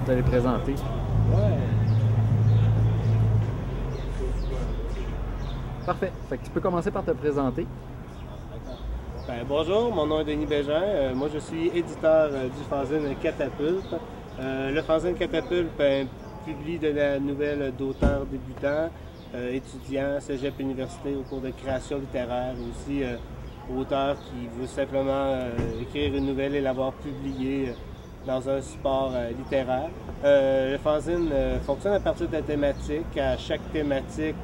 te les présenter. Ouais. Parfait. Fait que tu peux commencer par te présenter. Ben, bonjour, mon nom est Denis Bégin. Moi, je suis éditeur du fanzine Catapulte. Le fanzine Catapulte publie de la nouvelle d'auteurs débutants, étudiants, cégep, université au cours de création littéraire, et aussi auteur qui veut simplement écrire une nouvelle et l'avoir publiée dans un support littéraire. Le fanzine fonctionne à partir de thématiques. À chaque thématique,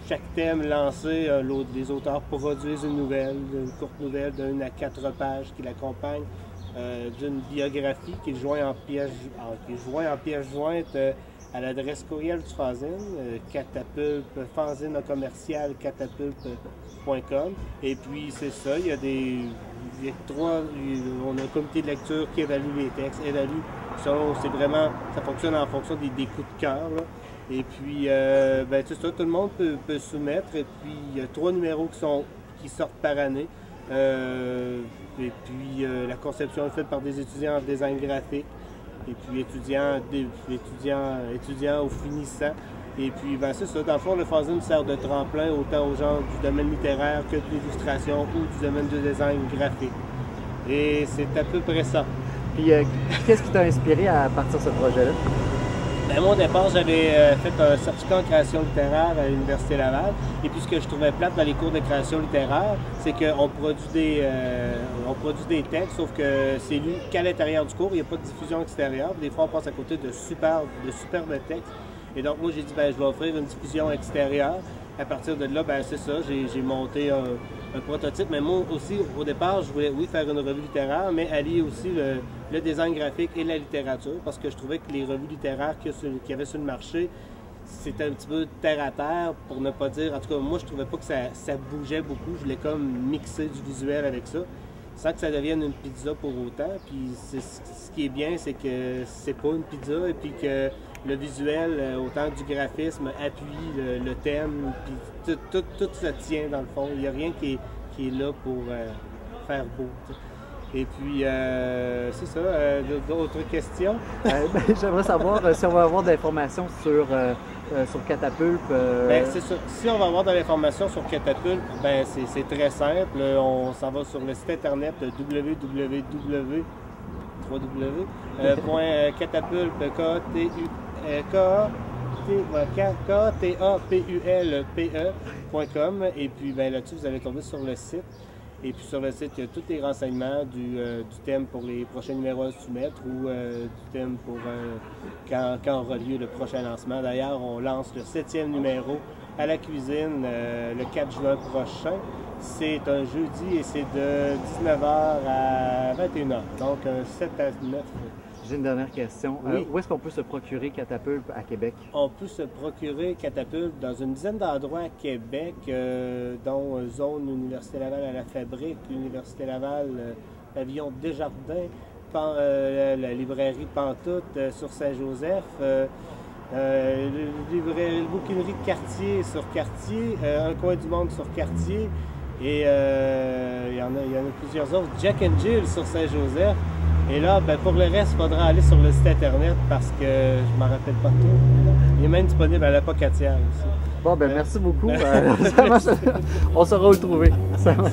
chaque thème lancé, les auteurs produisent une courte nouvelle de 1 à 4 pages qui l'accompagne d'une biographie qui est jointe en pièce jointe à l'adresse courriel du fanzine, fanzine commercial catapulte.com. Et puis c'est ça, on a un comité de lecture qui évalue les textes, ça fonctionne en fonction des coups de cœur. Là. Et puis, c'est ça, tout le monde peut soumettre. Et puis, il y a 3 numéros qui sortent par année. Et puis, la conception est faite par des étudiants en design graphique. Et puis, étudiants ou finissants. Et puis, c'est ça. Dans le fond, le fanzine sert de tremplin autant aux gens du domaine littéraire que de l'illustration ou du domaine du design graphique. Et c'est à peu près ça. Puis, qu'est-ce qui t'a inspiré à partir de ce projet-là? Moi, au départ, j'avais fait un certificat en création littéraire à l'Université Laval. Et puis, ce que je trouvais plate dans les cours de création littéraire, c'est qu'on produit des textes, sauf que c'est lu qu'à l'intérieur du cours. Il n'y a pas de diffusion extérieure. Des fois, on passe à côté de superbes textes. Et donc, moi, j'ai dit, je vais offrir une diffusion extérieure. À partir de là, c'est ça, j'ai monté un prototype. Mais moi aussi, au départ, je voulais, oui, faire une revue littéraire, mais allier aussi le design graphique et la littérature, parce que je trouvais que les revues littéraires qu'il y avait sur le marché, c'était un petit peu terre à terre, pour ne pas dire... En tout cas, moi, je trouvais pas que ça bougeait beaucoup. Je voulais comme mixer du visuel avec ça, sans que ça devienne une pizza pour autant. Puis ce qui est bien, c'est que c'est pas une pizza, et puis que le visuel, autant du graphisme, appuie le thème, puis tout se tient dans le fond. Il n'y a rien qui est là pour faire beau. T'sais. Et puis, c'est ça. D'autres questions? J'aimerais savoir si on va avoir de l'information sur Catapulte. C'est ça. Si on va avoir de l'information sur Catapulte, c'est très simple. On s'en va sur le site internet www.catapulpe.com et puis là-dessus vous allez tomber sur le site. Et puis sur le site, il y a tous les renseignements du thème pour les prochains numéros à soumettre ou du thème pour quand aura lieu le prochain lancement. D'ailleurs, on lance le 7e numéro à la cuisine le 4 juin prochain. C'est un jeudi et c'est de 19h à 21h, donc 7 à 9. J'ai une dernière question. Oui. Où est-ce qu'on peut se procurer Catapulte à Québec? On peut se procurer Catapulte dans une dizaine d'endroits à Québec, dont Zone Université Laval à la Fabrique, Université Laval, Pavillon Desjardins, la librairie Pantoute sur Saint-Joseph, la bouquinerie de Cartier sur Cartier, Un coin du monde sur Cartier, et il y en a plusieurs autres, Jack and Jill sur Saint-Joseph. Et là, pour le reste, il faudra aller sur le site internet parce que je ne m'en rappelle pas tout. Il est même disponible à la Pocatière aussi. Bon, merci beaucoup. On saura où le trouver. C'est bon.